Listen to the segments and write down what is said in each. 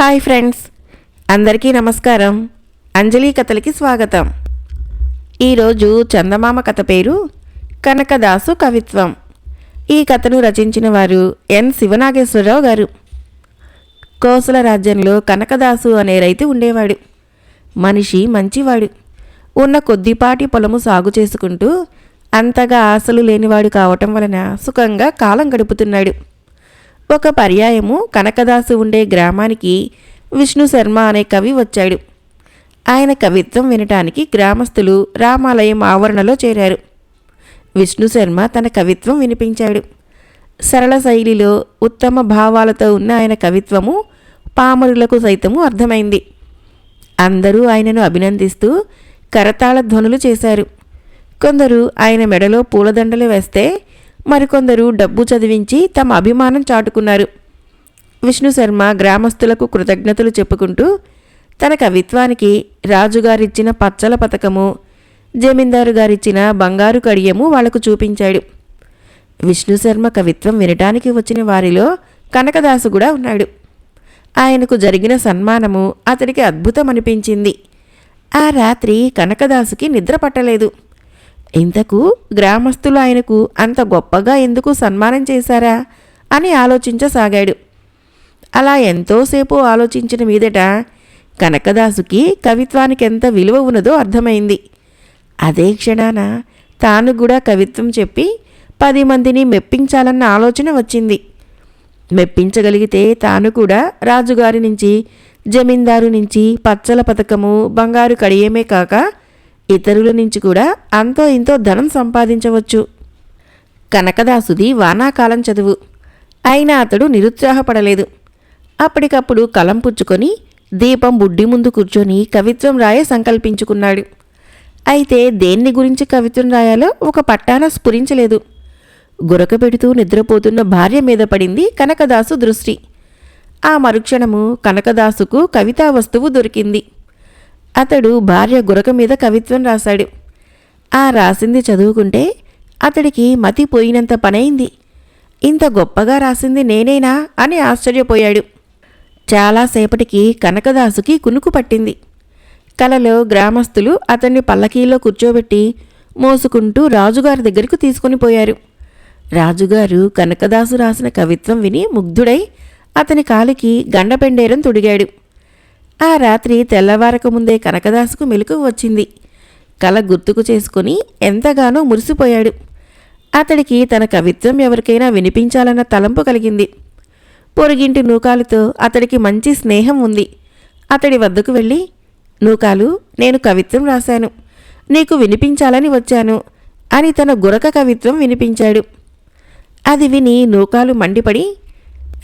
Hi friends, అందరికీ నమస్కారం. అంజలి కథలకి స్వాగతం. ఈరోజు చందమామ కథ పేరు కనకదాసు కవిత్వం. ఈ కథను రచించిన వారు ఎన్ శివనాగేశ్వరరావు గారు. కోసల రాజ్యంలో కనకదాసు అనే రైతు ఉండేవాడు. మనిషి మంచివాడు. ఉన్న కొద్దిపాటి పొలము సాగు చేసుకుంటూ అంతగా ఆశలు లేనివాడు కావటం వలన సుఖంగా కాలం గడుపుతున్నాడు. ఒక పర్యాయము కనకదాసు ఉండే గ్రామానికి విష్ణు శర్మ అనే కవి వచ్చాడు. ఆయన కవిత్వం వినటానికి గ్రామస్తులు రామాలయం ఆవరణలో చేరారు. విష్ణు శర్మ తన కవిత్వం వినిపించాడు. సరళ శైలిలో ఉత్తమ భావాలతో ఉన్న ఆయన కవిత్వము పామరులకు సైతము అర్థమైంది. అందరూ ఆయనను అభినందిస్తూ కరతాళ ధ్వనులు చేశారు. కొందరు ఆయన మెడలో పూలదండలు వేస్తే మరికొందరు డబ్బు చదివించి తమ అభిమానం చాటుకున్నారు. విష్ణు శర్మ గ్రామస్తులకు కృతజ్ఞతలు చెప్పుకుంటూ తన కవిత్వానికి రాజుగారిచ్చిన పచ్చల పథకము, జమీందారు గారిచ్చిన బంగారు కడియము వాళ్లకు చూపించాడు. విష్ణు శర్మ కవిత్వం వినటానికి వచ్చిన వారిలో కనకదాసు కూడా ఉన్నాడు. ఆయనకు జరిగిన సన్మానము అతడికి అద్భుతమనిపించింది. ఆ రాత్రి కనకదాసుకి నిద్ర పట్టలేదు. ఇంతకు గ్రామస్తులు ఆయనకు అంత గొప్పగా ఎందుకు సన్మానం చేశారా అని ఆలోచించసాగాడు. అలా ఎంతోసేపు ఆలోచించిన మీదట కనకదాసుకి కవిత్వానికి ఎంత విలువ ఉన్నదో అర్థమైంది. అదే క్షణాన తాను కూడా కవిత్వం చెప్పి 10 మందిని మెప్పించాలన్న ఆలోచన వచ్చింది. మెప్పించగలిగితే తాను కూడా రాజుగారి నుంచి, జమీందారు నుంచి పచ్చల పథకము, బంగారు కడియమే కాక ఇతరుల నుంచి కూడా అంతో ఇంతో ధనం సంపాదించవచ్చు. కనకదాసుది వానాకాలం చదువు. అయినా అతడు నిరుత్సాహపడలేదు. అప్పటికప్పుడు కలం పుచ్చుకొని దీపం బుడ్డి ముందు కూర్చొని కవిత్వం రాయ సంకల్పించుకున్నాడు. అయితే దేన్ని గురించి కవిత్వం రాయాలో ఒక పట్టాన స్ఫురించలేదు. గురక పెడుతూ నిద్రపోతున్న భార్య మీద పడింది కనకదాసు దృష్టి. ఆ మరుక్షణము కనకదాసుకు కవితా వస్తువు దొరికింది. అతడు భార్య గురక మీద కవిత్వం రాశాడు. ఆ రాసింది చదువుకుంటే అతడికి మతి పోయినంత పనైంది. ఇంత గొప్పగా రాసింది నేనేనా అని ఆశ్చర్యపోయాడు. చాలాసేపటికి కనకదాసుకి కునుకు పట్టింది. కలలో గ్రామస్తులు అతన్ని పల్లకీలో కూర్చోబెట్టి మోసుకుంటూ రాజుగారి దగ్గరకు తీసుకొని పోయారు. రాజుగారు కనకదాసు రాసిన కవిత్వం విని ముగ్ధుడై అతని కాలికి గండపెండేరం తొడిగాడు. ఆ రాత్రి తెల్లవారక ముందే కనకదాసుకు మెలకువ వచ్చింది. కల గుర్తుకు చేసుకుని ఎంతగానో మురిసిపోయాడు. అతడికి తన కవిత్వం ఎవరికైనా వినిపించాలన్న తలంపు కలిగింది. పొరుగింటి నూకాలుతో అతడికి మంచి స్నేహం ఉంది. అతడి వద్దకు వెళ్ళి, నూకాలు, నేను కవిత్వం రాశాను, నీకు వినిపించాలని వచ్చాను అని తన గురక కవిత్వం వినిపించాడు. అది విని నూకాలు మండిపడి,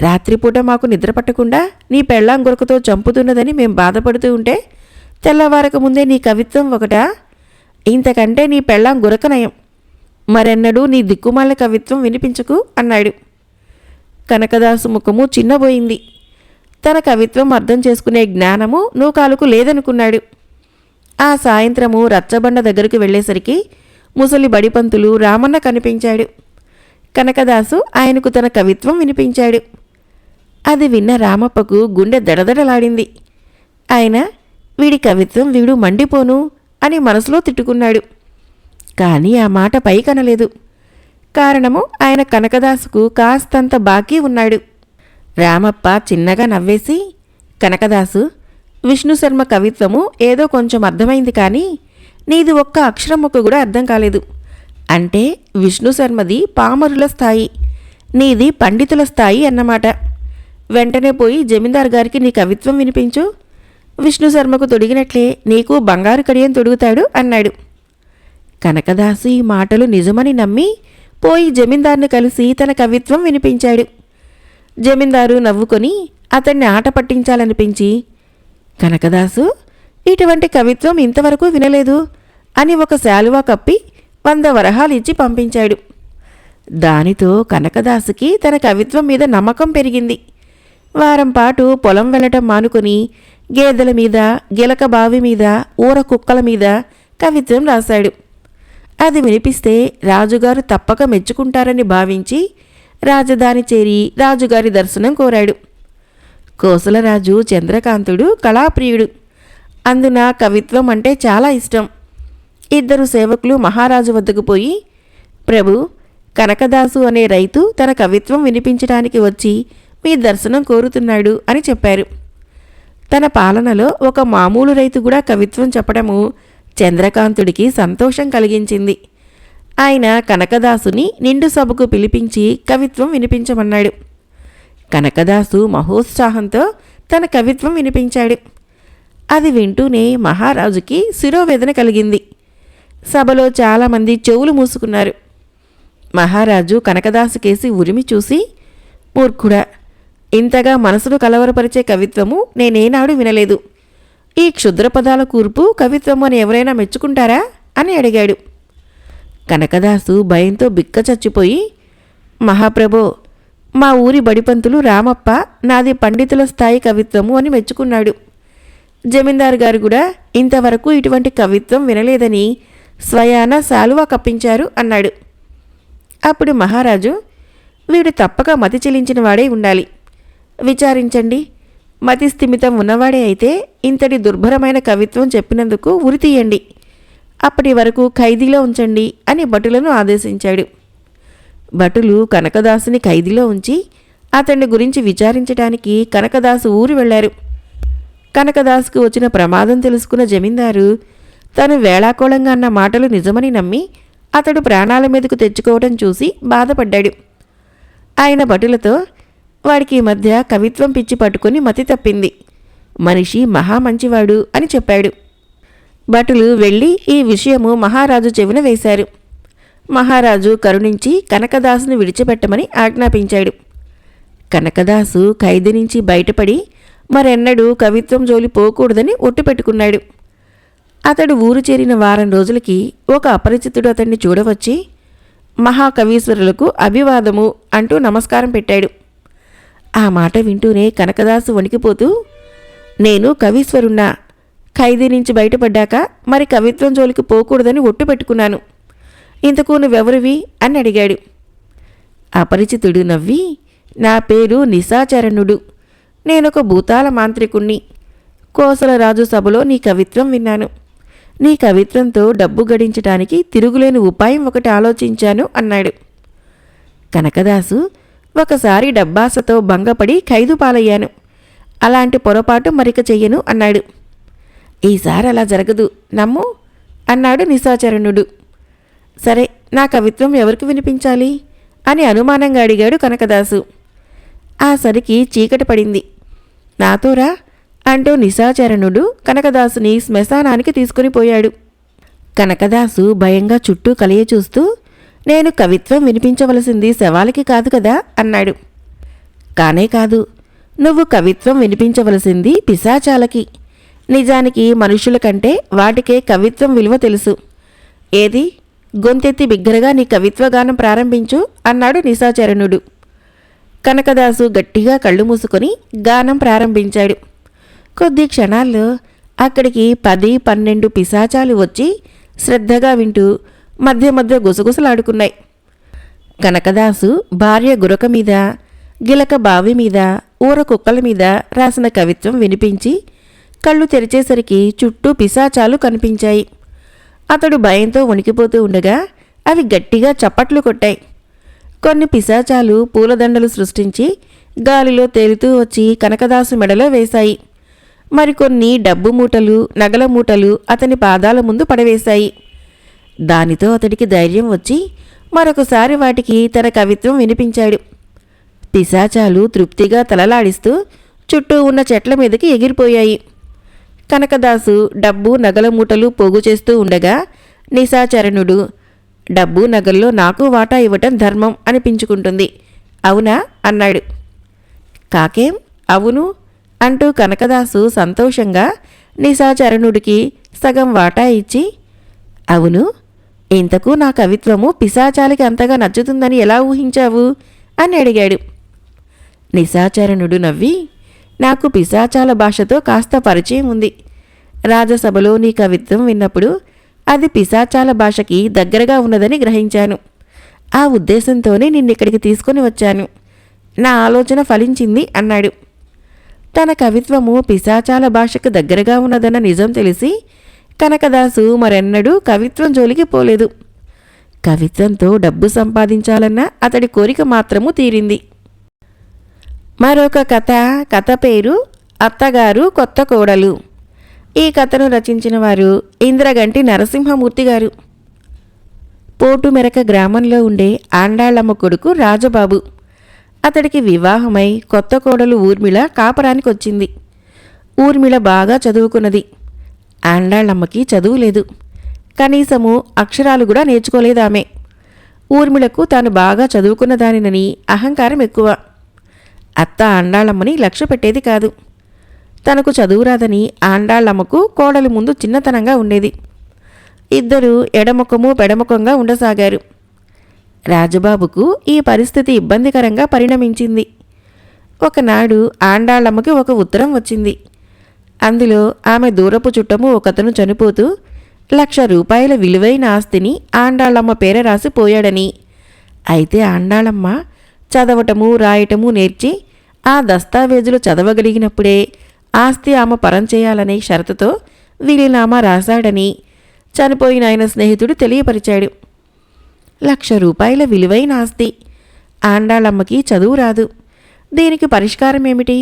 రాత్రిపూట మాకు నిద్ర పట్టకుండా నీ పెళ్ళాం గురకతో చంపుతున్నదని మేం బాధపడుతూ ఉంటే తెల్లవారక ముందే నీ కవిత్వం ఒకటా? ఇంతకంటే నీ పెళ్ళాం గురకనయం. మరెన్నడూ నీ దిక్కుమాల కవిత్వం వినిపించకు అన్నాడు. కనకదాసు ముఖము చిన్నబోయింది. తన కవిత్వం అర్థం చేసుకునే జ్ఞానము నూకాలుకు లేదనుకున్నాడు. ఆ సాయంత్రము రచ్చబండ దగ్గరికి వెళ్ళేసరికి ముసలి బడిపంతులు రామన్న కనిపించాడు. కనకదాసు ఆయనకు తన కవిత్వం వినిపించాడు. అది విన్న రామప్పకు గుండె దడదడలాడింది. ఆయన వీడి కవిత్వం వీడు మండిపోను అని మనసులో తిట్టుకున్నాడు. కానీ ఆ మాట పైకనలేదు. కారణము ఆయన కనకదాసుకు కాస్తంత బాకీ ఉన్నాడు. రామప్ప చిన్నగా నవ్వేసి, కనకదాసు, విష్ణు శర్మ కవిత్వము ఏదో కొంచెం అర్థమైంది, కానీ నీది ఒక్క అక్షరం ముక్క కూడా అర్థం కాలేదు. అంటే విష్ణు శర్మది పామరుల స్థాయి, నీది పండితుల స్థాయి అన్నమాట. వెంటనే పోయి జమీందారు గారికి నీ కవిత్వం వినిపించు. విష్ణు శర్మకు తొడిగినట్లే నీకు బంగారు కడియం తొడుగుతాడు అన్నాడు. కనకదాసు ఈ మాటలు నిజమని నమ్మి పోయి జమీందారుని కలిసి తన కవిత్వం వినిపించాడు. జమీందారు నవ్వుకొని అతన్ని ఆట పట్టించాలనిపించి, కనకదాసు, ఇటువంటి కవిత్వం ఇంతవరకు వినలేదు అని ఒక శాలువా కప్పి 100 వరహాలు ఇచ్చి పంపించాడు. దానితో కనకదాసుకి తన కవిత్వం మీద నమ్మకం పెరిగింది. వారం పాటు పొలం వెళ్ళటం మానుకొని గేదెల మీద, గిలక బావి మీద, ఊర కుక్కల మీద కవిత్వం రాశాడు. అది వినిపిస్తే రాజుగారు తప్పక మెచ్చుకుంటారని భావించి రాజధాని చేరి రాజుగారి దర్శనం కోరాడు. కోసలరాజు చంద్రకాంతుడు కళాప్రియుడు. అందున కవిత్వం అంటే చాలా ఇష్టం. ఇద్దరు సేవకులు మహారాజు వద్దకు పోయి, ప్రభు, కనకదాసు అనే రైతు తన కవిత్వం వినిపించడానికి వచ్చి మీ దర్శనం కోరుతున్నాడు అని చెప్పారు. తన పాలనలో ఒక మామూలు రైతు కూడా కవిత్వం చెప్పడము చంద్రకాంతుడికి సంతోషం కలిగించింది. ఆయన కనకదాసుని నిండు సభకు పిలిపించి కవిత్వం వినిపించమన్నాడు. కనకదాసు మహోత్సాహంతో తన కవిత్వం వినిపించాడు. అది వింటూనే మహారాజుకి శిరోవేదన కలిగింది. సభలో చాలామంది చెవులు మూసుకున్నారు. మహారాజు కనకదాసుకేసి ఉరిమి చూసి, మూర్ఖుడా, ఇంతగా మనసును కలవరపరిచే కవిత్వము నేనేనాడు వినలేదు. ఈ క్షుద్ర పదాల కూర్పు కవిత్వము అని ఎవరైనా మెచ్చుకుంటారా అని అడిగాడు. కనకదాసు భయంతో బిక్కచచ్చిపోయి, మహాప్రభో, మా ఊరి బడిపంతులు రామప్ప నాది పండితుల స్థాయి కవిత్వము అని మెచ్చుకున్నాడు. జమీందారు గారు కూడా ఇంతవరకు ఇటువంటి కవిత్వం వినలేదని స్వయాన శాలువా కప్పించారు అన్నాడు. అప్పుడు మహారాజు, వీడు తప్పక మతి చెలించిన వాడే ఉండాలి. విచారించండి. మతి స్థిమితం ఉన్నవాడే అయితే ఇంతటి దుర్భరమైన కవిత్వం చెప్పినందుకు ఉరి తీయండి. అప్పటి వరకు ఖైదీలో ఉంచండి అని భటులను ఆదేశించాడు. భటులు కనకదాసుని ఖైదీలో ఉంచి అతని గురించి విచారించడానికి కనకదాసు ఊరు వెళ్లారు. కనకదాసుకు వచ్చిన ప్రమాదం తెలుసుకున్న జమీందారు తను వేళాకోళంగా అన్న మాటలు నిజమని నమ్మి అతడు ప్రాణాల మీదకు తెచ్చుకోవటం చూసి బాధపడ్డాడు. ఆయన భటులతో, వాడికి ఈ మధ్య కవిత్వం పిచ్చి పట్టుకుని మతి తప్పింది. మనిషి మహా మంచివాడు అని చెప్పాడు. భటులు వెళ్ళి ఈ విషయము మహారాజు చెవిన వేశారు. మహారాజు కరుణించి కనకదాసును విడిచిపెట్టమని ఆజ్ఞాపించాడు. కనకదాసు ఖైదీ నుంచి బయటపడి మరెన్నడూ కవిత్వం జోలి పోకూడదని ఒట్టు పెట్టుకున్నాడు. అతడు ఊరు చేరిన వారం రోజులకి ఒక అపరిచితుడు అతన్ని చూడవచ్చి, మహాకవీశ్వరులకు అభివాదము అంటూ నమస్కారం పెట్టాడు. ఆ మాట వింటూనే కనకదాసు వణికిపోతూ, నేను కవీశ్వరున్నా, ఖైదీ నుంచి బయటపడ్డాక మరి కవిత్వం జోలికి పోకూడదని ఒట్టు పెట్టుకున్నాను. ఇంతకు నువ్వెవరివి అని అడిగాడు. అపరిచితుడు నవ్వి, నా పేరు నిశాచరణుడు. నేనొక భూతాల మాంత్రికుణ్ణి. కోసలరాజు సభలో నీ కవిత్వం విన్నాను. నీ కవిత్వంతో డబ్బు గడించటానికి తిరుగులేని ఉపాయం ఒకటి ఆలోచించాను అన్నాడు. కనకదాసు, ఒకసారి డబ్బాసతో భంగపడి ఖైదు పాలయ్యాను. అలాంటి పొరపాటు మరిక చెయ్యను అన్నాడు. ఈసారి అలా జరగదు, నమ్ము అన్నాడు నిశాచరణుడు. సరే, నా కవిత్వం ఎవరికి వినిపించాలి అని అనుమానంగా అడిగాడు కనకదాసు. ఆ సరికి చీకటి పడింది. నాతోరా అంటూ నిశాచరణుడు కనకదాసుని శ్మశానానికి తీసుకుని పోయాడు. కనకదాసు భయంగా చుట్టూ కలియ చూస్తూ, నేను కవిత్వం వినిపించవలసింది శవాలకి కాదు కదా అన్నాడు. కానే కాదు, నువ్వు కవిత్వం వినిపించవలసింది పిశాచాలకి. నిజానికి మనుషుల కంటే వాటికే కవిత్వం విలువ తెలుసు. ఏది, గొంతెత్తి బిగ్గరగా నీ కవిత్వగానం ప్రారంభించు అన్నాడు నిశాచరణుడు. కనకదాసు గట్టిగా కళ్ళు మూసుకొని గానం ప్రారంభించాడు. కొద్ది క్షణాల్లో అక్కడికి 10-12 పిశాచాలు వచ్చి శ్రద్ధగా వింటూ మధ్య మధ్య గుసగుసలాడుకున్నాయి. కనకదాసు భార్య గురక మీద, గిలక బావి మీద, ఊర కుక్కల మీద రాసిన కవిత్వం వినిపించి కళ్ళు తెరిచేసరికి చుట్టూ పిశాచాలు కనిపించాయి. అతడు భయంతో వణికిపోతూ ఉండగా అవి గట్టిగా చప్పట్లు కొట్టాయి. కొన్ని పిశాచాలు పూలదండలు సృష్టించి గాలిలో తేలుతూ వచ్చి కనకదాసు మెడలో వేశాయి. మరికొన్ని డబ్బు మూటలు, నగల మూటలు అతని పాదాల ముందు పడవేశాయి. దానితో అతడికి ధైర్యం వచ్చి మరొకసారి వాటికి తన కవిత్వం వినిపించాడు. పిశాచాలు తృప్తిగా తలలాడిస్తూ చుట్టూ ఉన్న చెట్ల మీదకి ఎగిరిపోయాయి. కనకదాసు డబ్బు నగల మూటలు పోగు చేస్తూ ఉండగా నిశాచరణుడు, డబ్బు నగల్లో నాకు వాటా ఇవ్వటం ధర్మం అనిపించుకుంటుంది, అవునా అన్నాడు. కాకేం, అవును అంటూ కనకదాసు సంతోషంగా నిశాచరణుడికి సగం వాటా ఇచ్చి, అవును, ఇంతకు నా కవిత్వము పిశాచాలకి అంతగా నచ్చుతుందని ఎలా ఊహించావు అని అడిగాడు. నిశాచరణుడు నవ్వి, నాకు పిశాచాల భాషతో కాస్త పరిచయం ఉంది. రాజసభలో నీ కవిత్వం విన్నప్పుడు అది పిశాచాల భాషకి దగ్గరగా ఉన్నదని గ్రహించాను. ఆ ఉద్దేశంతోనే నిన్నిక్కడికి తీసుకొని వచ్చాను. నా ఆలోచన ఫలించింది అన్నాడు. తన కవిత్వము పిశాచాల భాషకు దగ్గరగా ఉన్నదన్న నిజం తెలిసి కనకదాసు మరెన్నడూ కవిత్వం జోలికి పోలేదు. కవిత్వంతో డబ్బు సంపాదించాలన్న అతడి కోరిక మాత్రము తీరింది. మరొక కథ పేరు అత్తగారు కొత్త కోడలు. ఈ కథను రచించిన వారు ఇంద్రగంటి నరసింహమూర్తి గారు. పోటుమెరక గ్రామంలో ఉండే ఆండాళ్ళమ్మ కొడుకు రాజబాబు. అతడికి వివాహమై కొత్త కోడలు ఊర్మిళ కాపరానికి వచ్చింది. ఊర్మిళ బాగా చదువుకున్నది. ఆండాళ్ళమ్మకి చదువు లేదు. కనీసము అక్షరాలు కూడా నేర్చుకోలేదామె. ఊర్మిళకు తాను బాగా చదువుకున్న దానినని అహంకారం ఎక్కువ. అత్త ఆండాళ్ళమ్మని లక్ష్య పెట్టేది కాదు. తనకు చదువురాదని ఆండాళ్ళమ్మకు కోడలు ముందు చిన్నతనంగా ఉండేది. ఇద్దరూ ఎడముఖము పెడముఖంగా ఉండసాగారు. రాజబాబుకు ఈ పరిస్థితి ఇబ్బందికరంగా పరిణమించింది. ఒకనాడు ఆండాళ్ళమ్మకి ఒక ఉత్తరం వచ్చింది. అందులో ఆమె దూరపు చుట్టము ఒకతను చనిపోతూ 1,00,000 రూపాయల విలువైన ఆస్తిని ఆండాళ్ళమ్మ పేర రాసిపోయాడని, అయితే ఆండాళ్ళమ్మ చదవటము రాయటము నేర్చి ఆ దస్తావేజులు చదవగలిగినప్పుడే ఆస్తి ఆమె పరం చేయాలనే షరతుతో వీలునామా రాశాడని చనిపోయిన ఆయన స్నేహితుడు తెలియపరిచాడు. 1,00,000 రూపాయల విలువైన ఆస్తి. ఆండాళ్ళమ్మకి చదువు రాదు. దీనికి పరిష్కారం ఏమిటి?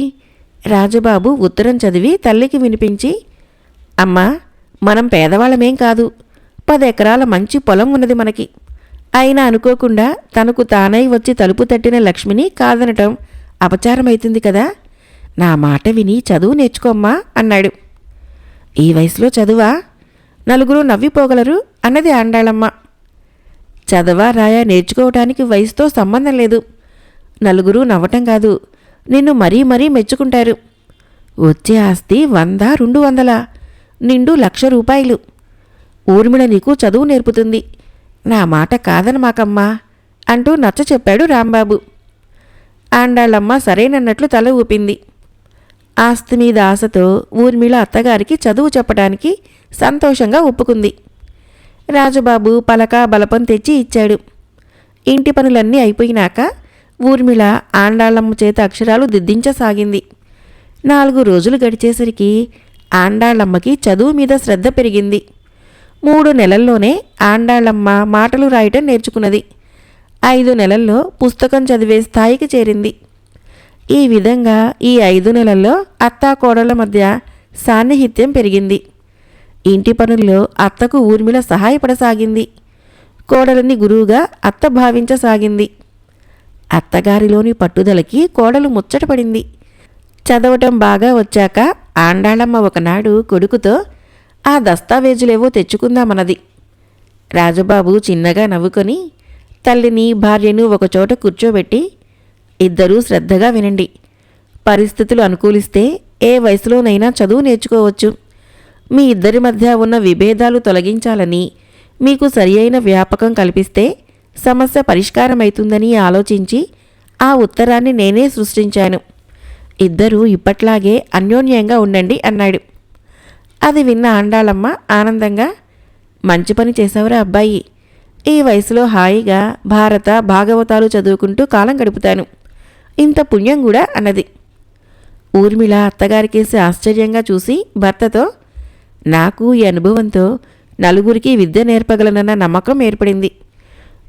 రాజబాబు ఉత్తరం చదివి తల్లికి వినిపించి, అమ్మా, మనం పేదవాళ్ళమేం కాదు. 10 ఎకరాల మంచి పొలం ఉన్నది మనకి. అయినా అనుకోకుండా తనకు తానై వచ్చి తలుపు తట్టిన లక్ష్మిని కాదనటం అపచారమైతుంది కదా. నా మాట విని చదువు నేర్చుకోమ్మా అన్నాడు. ఈ వయసులో చదువా? నలుగురు నవ్విపోగలరు అన్నది ఆండాళ్ళమ్మ. చదవా రాయా నేర్చుకోవటానికి వయసుతో సంబంధం లేదు. నలుగురు నవ్వటం కాదు, నిన్ను మరీ మరీ మెచ్చుకుంటారు. వచ్చే ఆస్తి 100, 200, నిండు 1,00,000 రూపాయలు. ఊర్మిళ నీకు చదువు నేర్పుతుంది. నా మాట కాదనమాకమ్మా అంటూ నచ్చ చెప్పాడు రాంబాబు. ఆండాళ్ళమ్మ సరేనన్నట్లు తల ఊపింది. ఆస్తి మీద ఆశతో ఊర్మిళ అత్తగారికి చదువు చెప్పడానికి సంతోషంగా ఒప్పుకుంది. రాజబాబు పలక బలపం తెచ్చి ఇచ్చాడు. ఇంటి పనులన్నీ అయిపోయినాక ఊర్మిళ ఆండాళ్ళమ్మ చేత అక్షరాలు దిద్దించసాగింది. 4 రోజులు గడిచేసరికి ఆండాళ్ళమ్మకి చదువు మీద శ్రద్ధ పెరిగింది. 3 నెలల్లోనే ఆండాళ్ళమ్మ మాటలు రాయటం నేర్చుకున్నది. 5 నెలల్లో పుస్తకం చదివే స్థాయికి చేరింది. ఈ విధంగా ఈ 5 నెలల్లో అత్తాకోడళ్ల మధ్య సాన్నిహిత్యం పెరిగింది. ఇంటి పనుల్లో అత్తకు ఊర్మిళ సహాయపడసాగింది. కోడలిని గురువుగా అత్త భావించసాగింది. అత్తగారిలోని పట్టుదలకి కోడలు ముచ్చటపడింది. చదవటం బాగా వచ్చాక ఆండాళ్ళమ్మ ఒకనాడు కొడుకుతో ఆ దస్తావేజులేవో తెచ్చుకుందామన్నది. రాజబాబు చిన్నగా నవ్వుకొని తల్లిని భార్యను ఒకచోట కూర్చోబెట్టి, ఇద్దరూ శ్రద్ధగా వినండి. పరిస్థితులు అనుకూలిస్తే ఏ వయసులోనైనా చదువు నేర్చుకోవచ్చు. మీ ఇద్దరి మధ్య ఉన్న విభేదాలు తొలగించాలని మీకు సరియైన వ్యాపకం కల్పిస్తే సమస్య పరిష్కారమవుతుందని ఆలోచించి ఆ ఉత్తరాన్ని నేనే సృష్టించాను. ఇద్దరూ ఇప్పట్లాగే అన్యోన్యంగా ఉండండి అన్నాడు. అది విన్న ఆండాళ్ళమ్మ ఆనందంగా, మంచి పని చేసావురా అబ్బాయి. ఈ వయసులో హాయిగా భారత భాగవతాలు చదువుకుంటూ కాలం గడుపుతాను. ఇంత పుణ్యం కూడా అన్నది. ఊర్మిళ అత్తగారికేసి ఆశ్చర్యంగా చూసి భర్తతో, నాకు ఈ అనుభవంతో నలుగురికి విద్య నేర్పగలనన్న నమ్మకం ఏర్పడింది.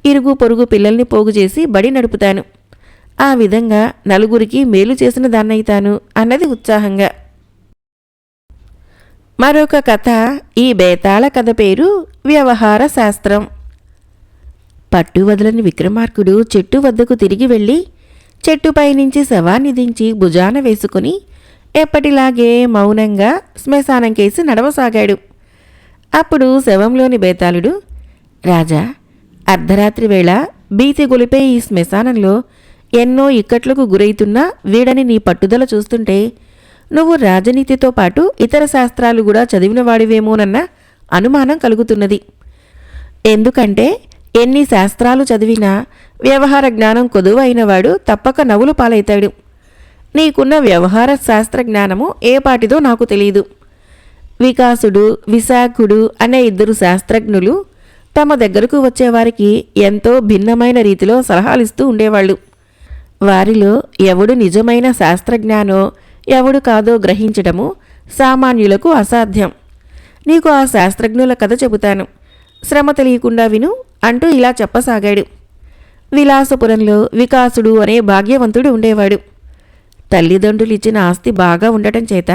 ఇరుగు పొరుగు పిల్లల్ని పోగు చేసి బడి నడుపుతాను. ఆ విధంగా నలుగురికి మేలు చేసిన దాన్నైతాను అన్నది ఉత్సాహంగా. మరొక కథ ఈ బేతాళ కథ పేరు వ్యవహార శాస్త్రం. పట్టువదలని విక్రమార్కుడు చెట్టు వద్దకు తిరిగి వెళ్ళి చెట్టుపై నుంచి శవాన్ని దించి భుజాన వేసుకుని ఎప్పటిలాగే మౌనంగా శ్మశానం కేసి నడవసాగాడు. అప్పుడు శవంలోని బేతాళుడు, రాజా, అర్ధరాత్రి వేళ భీతి గొలిపే ఈ శ్మశానంలో ఎన్నో ఇక్కట్లకు గురైతున్నా వీడని నీ పట్టుదల చూస్తుంటే నువ్వు రాజనీతితో పాటు ఇతర శాస్త్రాలు కూడా చదివినవాడివేమోనన్న అనుమానం కలుగుతున్నది. ఎందుకంటే ఎన్ని శాస్త్రాలు చదివినా వ్యవహార జ్ఞానం కొదువైనవాడు తప్పక నవ్వులు పాలైతాడు. నీకున్న వ్యవహార శాస్త్ర జ్ఞానము ఏపాటిదో నాకు తెలియదు. వికాసుడు, విశాఖుడు అనే 2 శాస్త్రజ్ఞులు తమ దగ్గరకు వచ్చేవారికి ఎంతో భిన్నమైన రీతిలో సలహాలిస్తూ ఉండేవాళ్ళు. వారిలో ఎవడు నిజమైన శాస్త్రజ్ఞానో ఎవడు కాదో గ్రహించడము సామాన్యులకు అసాధ్యం. నీకు ఆ శాస్త్రజ్ఞుల కథ చెబుతాను, శ్రమ తెలియకుండా విను అంటూ ఇలా చెప్పసాగాడు. విలాసపురంలో వికాసుడు అనే భాగ్యవంతుడు ఉండేవాడు. తల్లిదండ్రులిచ్చిన ఆస్తి బాగా ఉండటం చేత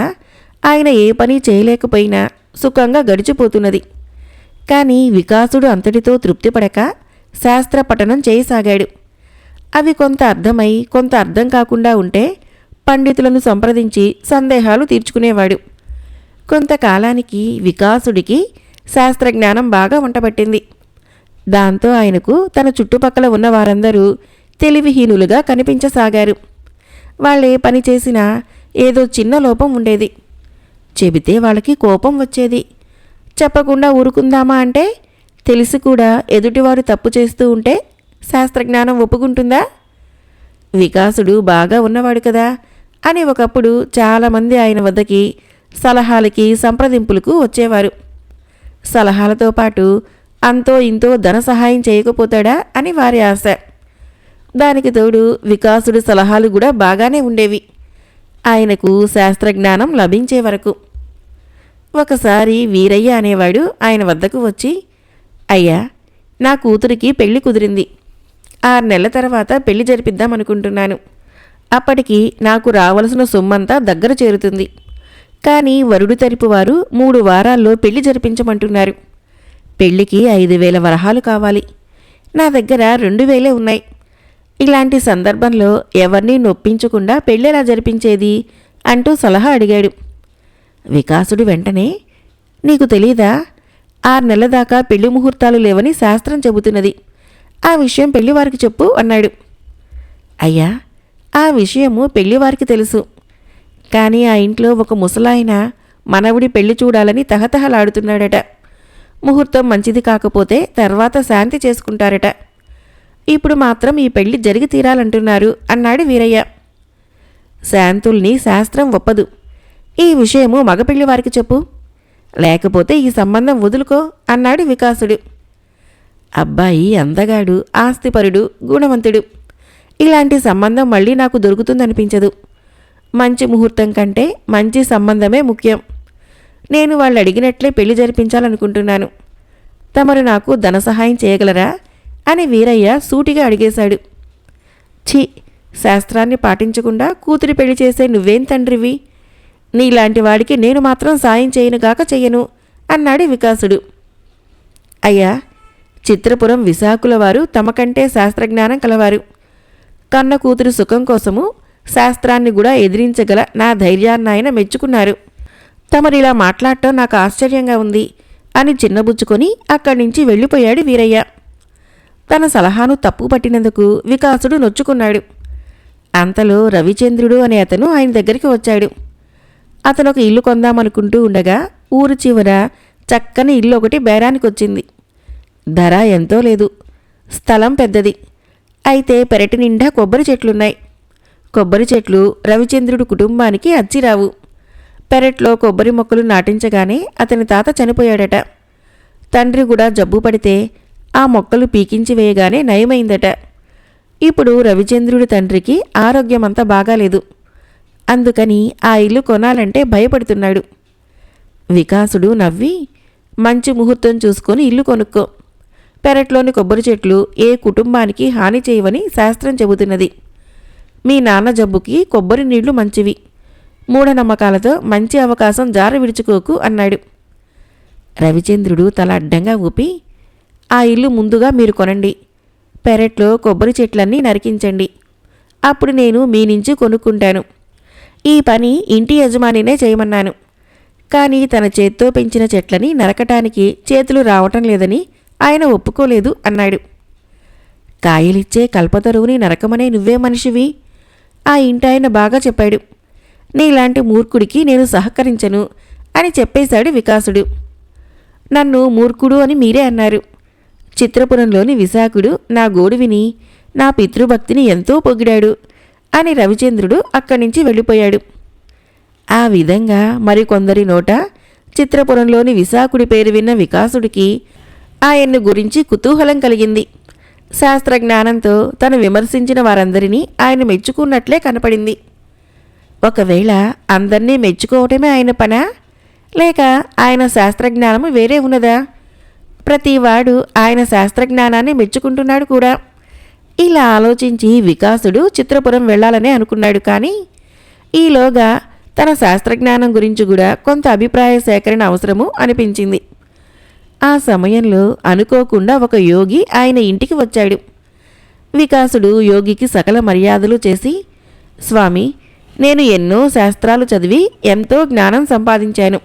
ఆయన ఏ పని చేయలేకపోయినా సుఖంగా గడిచిపోతున్నది. కానీ వికాసుడు అంతటితో తృప్తిపడక శాస్త్ర పఠనం చేయసాగాడు. అవి కొంత అర్థమై కొంత అర్థం కాకుండా ఉంటే పండితులను సంప్రదించి సందేహాలు తీర్చుకునేవాడు. కొంతకాలానికి వికాసుడికి శాస్త్రజ్ఞానం బాగా వంటబట్టింది. దాంతో ఆయనకు తన చుట్టుపక్కల ఉన్న వారందరూ తెలివిహీనులుగా కనిపించసాగారు. వాళ్ళే పని చేసినా ఏదో చిన్న లోపం ఉండేది. చెబితే వాళ్ళకి కోపం వచ్చేది. చెప్పకుండా ఊరుకుందామా అంటే తెలిసి కూడా ఎదుటివారు తప్పు చేస్తూ ఉంటే శాస్త్రజ్ఞానం ఒప్పుకుంటుందా? వికాసుడు బాగా ఉన్నవాడు కదా అని ఒకప్పుడు చాలామంది ఆయన వద్దకి సలహాలకి సంప్రదింపులకు వచ్చేవారు. సలహాలతో పాటు అంతో ఇంతో ధన సహాయం చేయకపోతాడా అని వారి ఆశ. దానికి తోడు వికాసుడు సలహాలు కూడా బాగానే ఉండేవి, ఆయనకు శాస్త్రజ్ఞానం లభించే వరకు. ఒకసారి వీరయ్య అనేవాడు ఆయన వద్దకు వచ్చి, అయ్యా, నా కూతురికి పెళ్లి కుదిరింది. 6 నెలల తర్వాత పెళ్లి జరిపిద్దామనుకుంటున్నాను. అప్పటికి నాకు రావలసిన సొమ్మంతా దగ్గర చేరుతుంది. కానీ వరుడు తరపు వారు 3 వారాల్లో పెళ్లి జరిపించమంటున్నారు. పెళ్లికి 5,000 వరహాలు కావాలి. నా దగ్గర 2,000 ఉన్నాయి. ఇలాంటి సందర్భంలో ఎవరినీ నొప్పించకుండా పెళ్ళెలా జరిపించేది అంటూ సలహా అడిగాడు. వికాసుడు వెంటనే, నీకు తెలీదా, 6 నెలల దాకా పెళ్లి ముహూర్తాలు లేవని శాస్త్రం చెబుతున్నది. ఆ విషయం పెళ్లివారికి చెప్పు అన్నాడు. అయ్యా, ఆ విషయము పెళ్లివారికి తెలుసు. కానీ ఆ ఇంట్లో ఒక ముసలాయన మనవుడి పెళ్లి చూడాలని తహతహలాడుతున్నాడట. ముహూర్తం మంచిది కాకపోతే తర్వాత శాంతి చేసుకుంటారట. ఇప్పుడు మాత్రం ఈ పెళ్లి జరిగి తీరాలంటున్నారు అన్నాడు వీరయ్య. శాంతుల్ని శాస్త్రం ఒప్పదు. ఈ విషయము మగపెళ్లి వారికి చెప్పు, లేకపోతే ఈ సంబంధం వదులుకో అన్నాడు వికాసుడు. అబ్బాయి అందగాడు, ఆస్తిపరుడు, గుణవంతుడు. ఇలాంటి సంబంధం మళ్ళీ నాకు దొరుకుతుందనిపించదు. మంచి ముహూర్తం కంటే మంచి సంబంధమే ముఖ్యం. నేను వాళ్ళు అడిగినట్లే పెళ్లి జరిపించాలనుకుంటున్నాను. తమరు నాకు ధన సహాయం చేయగలరా అని వీరయ్య సూటిగా అడిగేశాడు. ఛీ, శాస్త్రాన్ని పాటించకుండా కూతురి పెళ్లి చేసే నువ్వేం తండ్రివి? నీలాంటి వాడికి నేను మాత్రం సాయం చేయనుగాక చెయ్యను అన్నాడు వికాసుడు. అయ్యా, చిత్రపురం విశాఖల వారు తమకంటే శాస్త్రజ్ఞానం కలవారు. కన్న కూతురు సుఖం కోసము శాస్త్రాన్ని కూడా ఎదిరించగల నా ధైర్యాన్నాయన మెచ్చుకున్నారు. తమరిలా మాట్లాడటం నాకు ఆశ్చర్యంగా ఉంది అని చిన్నబుచ్చుకొని అక్కడి నుంచి వెళ్ళిపోయాడు వీరయ్య. తన సలహాను తప్పు పట్టినందుకు వికాసుడు నొచ్చుకున్నాడు. అంతలో రవిచంద్రుడు అనే అతను ఆయన దగ్గరికి వచ్చాడు. అతను ఒక ఇల్లు కొందామనుకుంటూ ఉండగా ఊరు చివర చక్కని ఇల్లు ఒకటి బేరానికొచ్చింది. ధర ఎంతో లేదు, స్థలం పెద్దది. అయితే పెరటి నిండా కొబ్బరి చెట్లున్నాయి. కొబ్బరి చెట్లు రవిచంద్రుడు కుటుంబానికి అచ్చిరావు. పెరట్లో కొబ్బరి మొక్కలు నాటించగానే అతని తాత చనిపోయాడట. తండ్రి కూడా జబ్బు పడితే ఆ మొక్కలు పీకించి వేయగానే నయమైందట. ఇప్పుడు రవిచంద్రుడి తండ్రికి ఆరోగ్యమంతా బాగాలేదు. అందుకని ఆ ఇల్లు కొనాలంటే భయపడుతున్నాడు. వికాసుడు నవ్వి, మంచి ముహూర్తం చూసుకొని ఇల్లు కొనుక్కో. పెరట్లోని కొబ్బరి చెట్లు ఏ కుటుంబానికి హాని చేయవని శాస్త్రం చెబుతున్నది. మీ నాన్న జబ్బుకి కొబ్బరి నీళ్లు మంచివి. మూఢనమ్మకాలతో మంచి అవకాశం జార విడుచుకోకు అన్నాడు. రవిచంద్రుడు తల అడ్డంగా ఊపి, ఆ ఇల్లు ముందుగా మీరు కొనండి. పెరట్లో కొబ్బరి చెట్లన్నీ నరికించండి. అప్పుడు నేను మీ నుంచి కొనుక్కుంటాను. ఈ పని ఇంటి యజమానినే చేయమన్నాను. కానీ తన చేత్తో పెంచిన చెట్లని నరకటానికి చేతులు రావటం లేదని ఆయన ఒప్పుకోలేదు అన్నాడు. కాయలిచ్చే కల్పతరువుని నరకమనే నువ్వే మనిషివి. ఆ ఇంటాయన బాగా చెప్పాడు. నీలాంటి మూర్ఖుడికి నేను సహకరించను అని చెప్పేశాడు వికాసుడు. నన్ను మూర్ఖుడు అని మీరే అన్నారు. చిత్రపురంలోని విశాఖుడు నా గోడు విని నా పితృభక్తిని ఎంతో పొగిడాడు అని రవిచంద్రుడు అక్కడి నుంచి వెళ్ళిపోయాడు. ఆ విధంగా మరికొందరి నోట చిత్రపురంలోని విశాఖుడి పేరు విన్న వికాసుడికి ఆయన్ను గురించి కుతూహలం కలిగింది. శాస్త్రజ్ఞానంతో తను విమర్శించిన వారందరినీ ఆయన మెచ్చుకున్నట్లే కనపడింది. ఒకవేళ అందర్నీ మెచ్చుకోవటమే ఆయన పనా, లేక ఆయన శాస్త్రజ్ఞానము వేరే ఉన్నదా? ప్రతివాడు ఆయన శాస్త్రజ్ఞానాన్ని మెచ్చుకుంటున్నాడు కూడా. ఇలా ఆలోచించి వికాసుడు చిత్రపురం వెళ్ళాలనే అనుకున్నాడు. కానీ ఈలోగా తన శాస్త్రజ్ఞానం గురించి కూడా కొంత అభిప్రాయ సేకరణ అవసరము అనిపించింది. ఆ సమయంలో అనుకోకుండా ఒక యోగి ఆయన ఇంటికి వచ్చాడు. వికాసుడు యోగికి సకల మర్యాదలు చేసి, స్వామి, నేను ఎన్నో శాస్త్రాలు చదివి ఎంతో జ్ఞానం సంపాదించాను.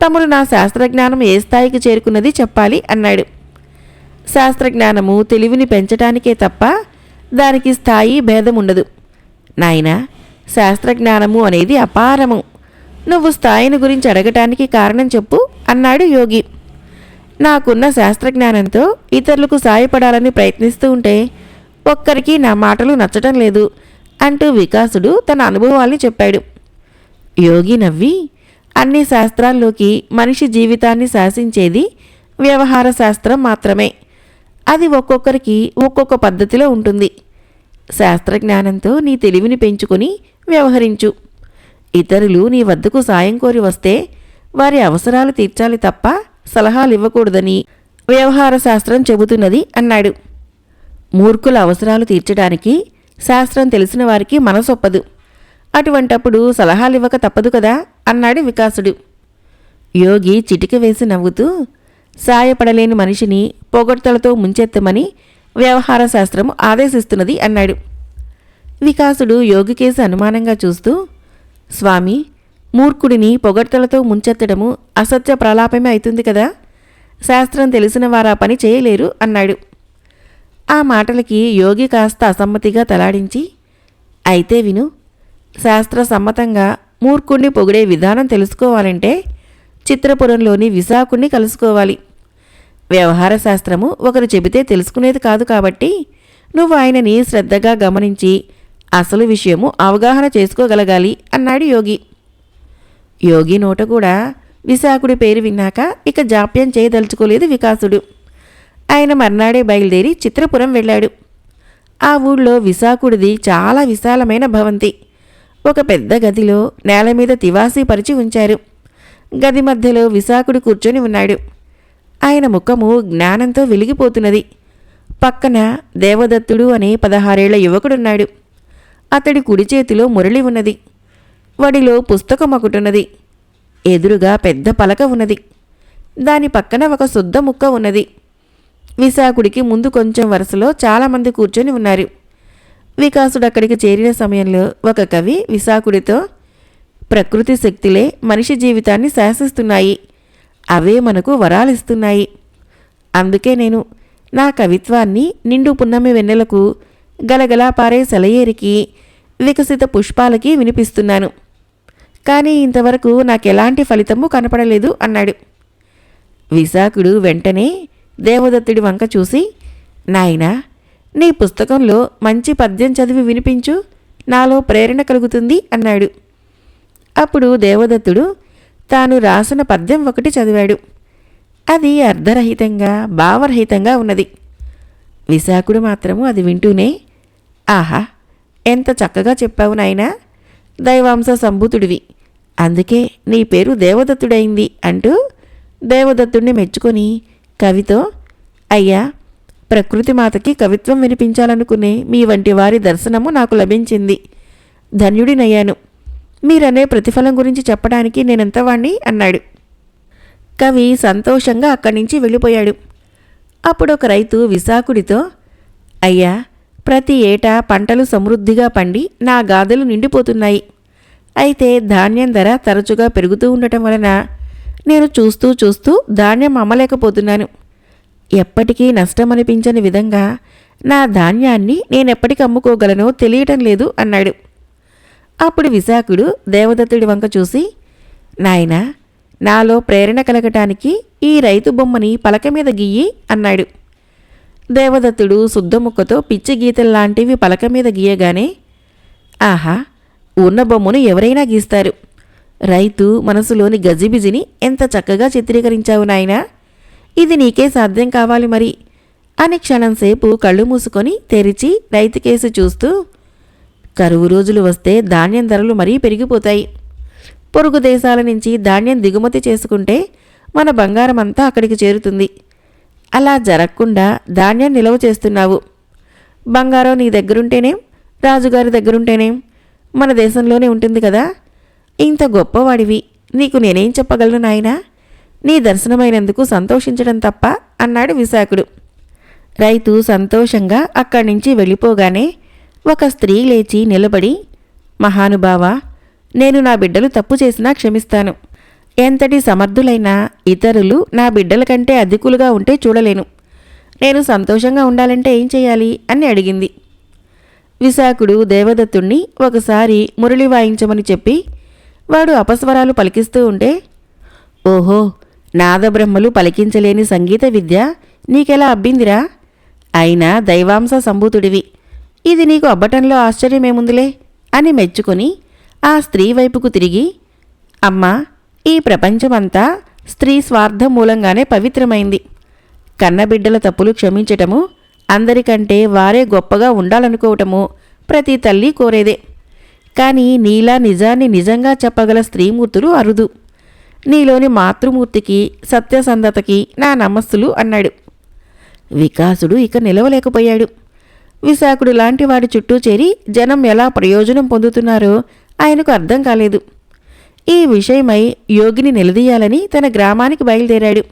తమరు నా శాస్త్రజ్ఞానం ఏ స్థాయికి చేరుకున్నది చెప్పాలి అన్నాడు. శాస్త్రజ్ఞానము తెలివిని పెంచటానికే తప్ప దానికి స్థాయి భేదం ఉండదు నాయనా. శాస్త్రజ్ఞానము అనేది అపారము. నువ్వు స్థాయిని గురించి అడగటానికి కారణం చెప్పు అన్నాడు యోగి. నాకున్న శాస్త్రజ్ఞానంతో ఇతరులకు సాయపడాలని ప్రయత్నిస్తూ ఉంటే ఒక్కరికి నా మాటలు నచ్చటం లేదు అంటూ వికాసుడు తన అనుభవాల్ని చెప్పాడు. యోగి నవ్వి, అన్ని శాస్త్రాల్లోకి మనిషి జీవితాన్ని శాసించేది వ్యవహార శాస్త్రం మాత్రమే. అది ఒక్కొక్కరికి ఒక్కొక్క పద్ధతిలో ఉంటుంది. శాస్త్రజ్ఞానంతో నీ తెలివిని పెంచుకొని వ్యవహరించు. ఇతరులు నీ వద్దకు సాయం కోరి వస్తే వారి అవసరాలు తీర్చాలి తప్ప సలహాలు ఇవ్వకూడదని వ్యవహార శాస్త్రం చెబుతున్నది అన్నాడు. మూర్ఖుల అవసరాలు తీర్చడానికి శాస్త్రం తెలిసిన వారికి మనసొప్పదు. అటువంటప్పుడు సలహాలివ్వక తప్పదు కదా అన్నాడు వికాసుడు. యోగి చిటిక వేసి నవ్వుతూ, సాయపడలేని మనిషిని పొగడ్తలతో ముంచెత్తమని వ్యవహార శాస్త్రము ఆదేశిస్తున్నది అన్నాడు. వికాసుడు యోగికేసి అనుమానంగా చూస్తూ, స్వామి, మూర్ఖుడిని పొగడ్తలతో ముంచెత్తడము అసత్య ప్రలాపమే అవుతుంది కదా. శాస్త్రం తెలిసిన వారా పని చేయలేరు అన్నాడు. ఆ మాటలకి యోగి కాస్త అసమ్మతిగా తలాడించి, అయితే విను, శాస్త్ర సమ్మతంగా మూర్ఖుణ్ణి పొగిడే విధానం తెలుసుకోవాలంటే చిత్రపురంలోని విశాఖుణ్ణి కలుసుకోవాలి. వ్యవహార శాస్త్రము ఒకరు చెబితే తెలుసుకునేది కాదు కాబట్టి నువ్వు ఆయనని శ్రద్ధగా గమనించి అసలు విషయము అవగాహన చేసుకోగలగాలి అన్నాడు యోగి. యోగి నోట కూడా విశాఖుడి పేరు విన్నాక ఇక జాప్యం చేయదలుచుకోలేదు వికాసుడు. ఆయన మర్నాడే బయలుదేరి చిత్రపురం వెళ్ళాడు. ఆ ఊళ్ళో విశాఖుడిది చాలా విశాలమైన భవంతి. ఒక పెద్ద గదిలో నేల మీద తివాసీ పరిచి ఉంచారు. గది మధ్యలో విశాఖుడు కూర్చొని ఉన్నాడు. ఆయన ముఖము జ్ఞానంతో వెలిగిపోతున్నది. పక్కన దేవదత్తుడు అనే 16 ఏళ్ల యువకుడున్నాడు. అతడి కుడి చేతిలో మురళి ఉన్నది. వడిలో పుస్తకం ఒకటున్నది. ఎదురుగా పెద్ద పలక ఉన్నది. దాని పక్కన ఒక శుద్ధ ముక్క ఉన్నది. విశాఖుడికి ముందు కొంచెం వరుసలో చాలామంది కూర్చొని ఉన్నారు. వికాసుడు అక్కడికి చేరిన సమయంలో ఒక కవి విశాఖుడితో, ప్రకృతి శక్తులే మనిషి జీవితాన్ని శాసిస్తున్నాయి, అవే మనకు వరాలిస్తున్నాయి. అందుకే నేను నా కవిత్వాన్ని నిండు పున్నమి వెన్నెలకు, గలగలా పారే సెలయేరికి, వికసిత పుష్పాలకి వినిపిస్తున్నాను. కానీ ఇంతవరకు నాకెలాంటి ఫలితము కనపడలేదు అన్నాడు. విశాఖుడు వెంటనే దేవదత్తుడి వంక చూసి, నాయనా, నీ పుస్తకంలో మంచి పద్యం చదివి వినిపించు, నాలో ప్రేరణ కలుగుతుంది అన్నాడు. అప్పుడు దేవదత్తుడు తాను రాసిన పద్యం ఒకటి చదివాడు. అది అర్ధరహితంగా, భావరహితంగా ఉన్నది. విశాఖుడు మాత్రము అది వింటూనే, ఆహా, ఎంత చక్కగా చెప్పావు నాయనా, దైవాంశ సంభూతుడివి, అందుకే నీ పేరు దేవదత్తుడైంది అంటూ దేవదత్తుడిని మెచ్చుకొని కవితో, అయ్యా, ప్రకృతి మాతకి కవిత్వం వినిపించాలనుకునే మీ వంటి వారి దర్శనము నాకు లభించింది. ధన్యుడినయ్యాను. మీరనే ప్రతిఫలం గురించి చెప్పడానికి నేనెంతవాణ్ణి అన్నాడు. కవి సంతోషంగా అక్కడి నుంచి వెళ్ళిపోయాడు. అప్పుడు ఒక రైతు విశాఖుడితో, అయ్యా, ప్రతి ఏటా పంటలు సమృద్ధిగా పండి నా గాదెలు నిండిపోతున్నాయి. అయితే ధాన్యం ధర తరచుగా పెరుగుతూ ఉండటం వలన నేను చూస్తూ చూస్తూ ధాన్యం అమ్మలేకపోతున్నాను. ఎప్పటికీ నష్టమనిపించని విధంగా నా ధాన్యాన్ని నేనెప్పటికి అమ్ముకోగలనో తెలియటం లేదు అన్నాడు. అప్పుడు విశాఖుడు దేవదత్తుడి వంక చూసి, నాయనా, నాలో ప్రేరణ కలగటానికి ఈ రైతు బొమ్మని పలక మీద గీయి అన్నాడు. దేవదత్తుడు శుద్ధముక్కతో పిచ్చి గీతల్లాంటివి పలక మీద గీయగానే, ఆహా, ఉన్న బొమ్మను ఎవరైనా గీస్తారు. రైతు మనసులోని గజిబిజిని ఎంత చక్కగా చిత్రీకరించావు నాయనా, ఇది నీకే సాధ్యం కావాలి మరి అని క్షణంసేపు కళ్ళు మూసుకొని తెరిచి రైతుకేసి చూస్తూ, కరువు రోజులు వస్తే ధాన్యం ధరలు మరీ పెరిగిపోతాయి. పొరుగు దేశాల నుంచి ధాన్యం దిగుమతి చేసుకుంటే మన బంగారం అంతా అక్కడికి చేరుతుంది. అలా జరగకుండా ధాన్యం నిల్వ చేస్తున్నావు. బంగారం నీ దగ్గరుంటేనేం, రాజుగారి దగ్గరుంటేనేం, మన దేశంలోనే ఉంటుంది కదా. ఇంత గొప్పవాడివి, నీకు నేనేం చెప్పగలను నాయనా? నీ దర్శనమైనందుకు సంతోషించడం తప్ప అన్నాడు విశాఖుడు. రైతు సంతోషంగా అక్కడి నుంచి వెళ్ళిపోగానే ఒక స్త్రీ లేచి నిలబడి, మహానుభావా, నేను నా బిడ్డలు తప్పు చేసినా క్షమిస్తాను. ఎంతటి సమర్థులైనా ఇతరులు నా బిడ్డల కంటే అధికులుగా ఉంటే చూడలేను. నేను సంతోషంగా ఉండాలంటే ఏం చేయాలి అని అడిగింది. విశాఖుడు దేవదత్తుణ్ణి ఒకసారి మురళి వాయించమని చెప్పి వాడు అపస్వరాలు పలికిస్తూ ఉంటే, ఓహో, నాదబ్రహ్మలు పలికించలేని సంగీత విద్య నీకెలా అబ్బిందిరా? అయినా దైవాంశ సంభూతుడివి, ఇది నీకు అబ్బటంలో ఆశ్చర్యమేముందిలే అని మెచ్చుకొని ఆ స్త్రీ వైపుకు తిరిగి, అమ్మా, ఈ ప్రపంచమంతా స్త్రీ స్వార్థం మూలంగానే పవిత్రమైంది. కన్నబిడ్డల తప్పులు క్షమించటము, అందరికంటే వారే గొప్పగా ఉండాలనుకోవటము ప్రతి తల్లి కోరేదే. కానీ నీలా నిజాన్ని నిజంగా చెప్పగల స్త్రీమూర్తులు అరుదు. నీలోని మాతృమూర్తికి, సత్యసంధతకి నా నమస్సులు అన్నాడు. వికాసుడు ఇక నిలవలేకపోయాడు. విశాఖుడు లాంటి వాడి చుట్టూ చేరి జనం ఎలా ప్రయోజనం పొందుతున్నారో ఆయనకు అర్థం కాలేదు. ఈ విషయమై యోగిని నిలదీయాలని తన గ్రామానికి బయలుదేరాడు.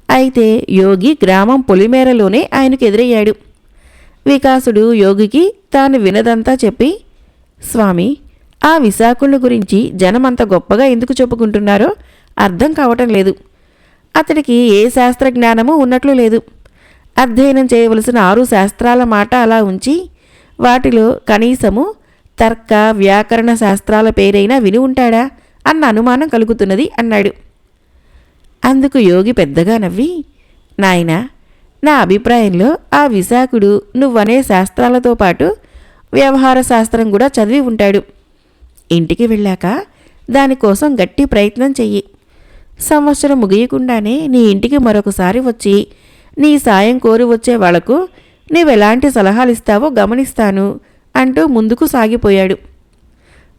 అయితే యోగి గ్రామం పొలిమేరలోనే ఆయనకు ఎదురయ్యాడు. వికాసుడు యోగికి తాను వినదంతా చెప్పి, స్వామి, ఆ విశాఖుని గురించి జనమంత గొప్పగా ఎందుకు చెప్పుకుంటున్నారో అర్థం కావటం లేదు. అతడికి ఏ శాస్త్రజ్ఞానమూ ఉన్నట్లు లేదు. అధ్యయనం చేయవలసిన 6 శాస్త్రాల మాట అలా ఉంచి వాటిలో కనీసము తర్క వ్యాకరణ శాస్త్రాల పేరైనా విని ఉంటాడా అన్న అనుమానం కలుగుతున్నది అన్నాడు. అందుకు యోగి పెద్దగా నవ్వి, నాయనా, నా అభిప్రాయంలో ఆ విశాఖుడు నువ్వనే శాస్త్రాలతో పాటు వ్యవహార శాస్త్రం కూడా చదివి ఉంటాడు. ఇంటికి వెళ్ళాక దానికోసం గట్టి ప్రయత్నం చెయ్యి. సంవత్సరం ముగియకుండానే నీ ఇంటికి మరొకసారి వచ్చి నీ సాయం కోరి వచ్చే వాళ్లకు నీవెలాంటి సలహాలిస్తావో గమనిస్తాను అంటూ ముందుకు సాగిపోయాడు.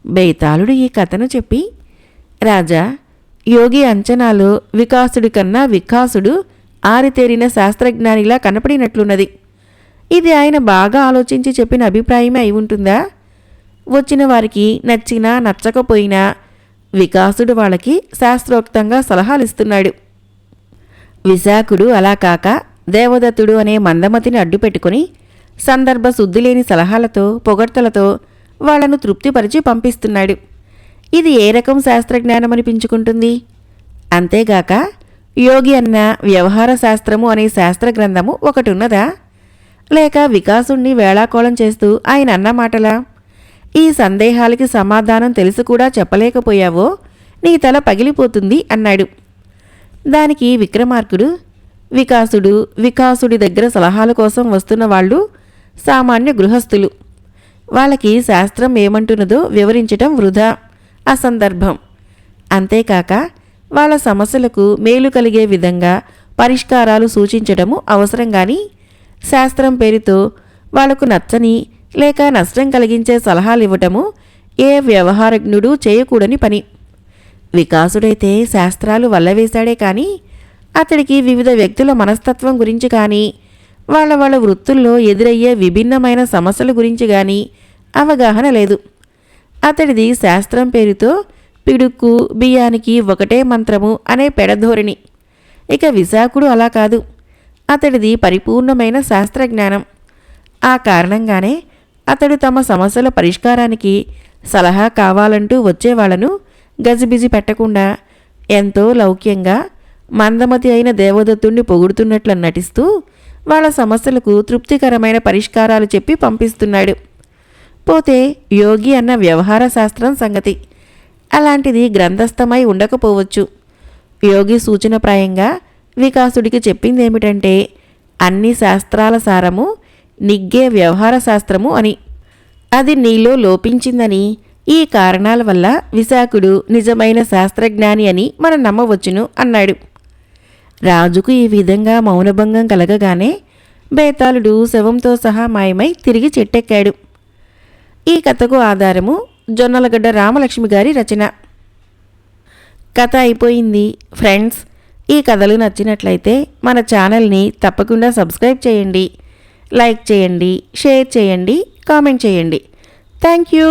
బేతాళుడు ఈ కథను చెప్పి, రాజా, యోగి అంచనాలో వికాసుడి కన్నా వికాసుడు ఆరితేరిన శాస్త్రజ్ఞానిలా కనపడినట్లున్నది. ఇది ఆయన బాగా ఆలోచించి చెప్పిన అభిప్రాయమే అయి ఉంటుందా? వచ్చిన వారికి నచ్చినా నచ్చకపోయినా వికాసుడు వాళ్ళకి శాస్త్రోక్తంగా సలహాలిస్తున్నాడు. విశాఖుడు అలా కాక దేవదత్తుడు అనే మందమతిని అడ్డుపెట్టుకుని సందర్భ శుద్ధిలేని సలహాలతో పొగడ్తలతో వాళ్లను తృప్తిపరిచి పంపిస్తున్నాడు. ఇది ఏ రకం శాస్త్రజ్ఞానమనిపించుకుంటుంది? అంతేగాక యోగి అన్న వ్యవహార శాస్త్రము అనే శాస్త్ర గ్రంథము ఒకటి ఉన్నదా? లేక వికాసుణ్ణి వేళాకోళం చేస్తూ ఆయన అన్న మాటలా? ఈ సందేహాలకి సమాధానం తెలిసి కూడా చెప్పలేకపోయావో నీ తల పగిలిపోతుంది అన్నాడు. దానికి విక్రమార్కుడు, వికాసుడి దగ్గర సలహాల కోసం వస్తున్న వాళ్ళు సామాన్య గృహస్థులు. వాళ్ళకి శాస్త్రం ఏమంటున్నదో వివరించటం వృధా, అసందర్భం. అంతేకాక వాళ్ళ సమస్యలకు మేలు కలిగే విధంగా పరిష్కారాలు సూచించటము అవసరం. కానీ శాస్త్రం పేరుతో వాళ్లకు నచ్చని లేక నష్టం కలిగించే సలహాలు ఇవ్వటము ఏ వ్యవహారజ్ఞుడు చేయకూడని పని. వికాసుడైతే శాస్త్రాలు వల్లవేశాడే కానీ అతడికి వివిధ వ్యక్తుల మనస్తత్వం గురించి కానీ వాళ్ళ వృత్తుల్లో ఎదురయ్యే విభిన్నమైన సమస్యల గురించి కానీ అవగాహన లేదు. అతడిది శాస్త్రం పేరుతో పిడుక్కు బియ్యానికి ఒకటే మంత్రము అనే పెడధోరణి. ఇక విశాఖుడు అలా కాదు. అతడిది పరిపూర్ణమైన శాస్త్రజ్ఞానం. ఆ కారణంగానే అతడు తమ సమస్యల పరిష్కారానికి సలహా కావాలంటూ వచ్చేవాళ్లను గజిబిజి పెట్టకుండా ఎంతో లౌక్యంగా మందమతి అయిన దేవదత్తుణ్ణి పొగుడుతున్నట్లు నటిస్తూ వాళ్ళ సమస్యలకు తృప్తికరమైన పరిష్కారాలు చెప్పి పంపిస్తున్నాడు. పోతే యోగి అన్న వ్యవహార శాస్త్రం సంగతి అలాంటిది గ్రంథస్థమై ఉండకపోవచ్చు. యోగి సూచనప్రాయంగా వికాసుడికి చెప్పిందేమిటంటే అన్ని శాస్త్రాల సారము నిగ్గే వ్యవహార శాస్త్రము అని. అది నీలో లోపించిందని, ఈ కారణాల వల్ల విశాఖుడు నిజమైన శాస్త్రజ్ఞాని అని మనం నమ్మవచ్చును అన్నాడు. రాజుకు ఈ విధంగా మౌనభంగం కలగగానే బేతాళుడు శవంతో సహా మాయమై తిరిగి చెట్టెక్కాడు. ఈ కథకు ఆధారము జొన్నలగడ్డ రామలక్ష్మి గారి రచన. కథ అయిపోయింది. ఫ్రెండ్స్, ఈ కథలు నచ్చినట్లయితే మన ఛానల్ని తప్పకుండా సబ్స్క్రైబ్ చేయండి, లైక్ చేయండి, షేర్ చేయండి, కామెంట్ చేయండి. Thank you.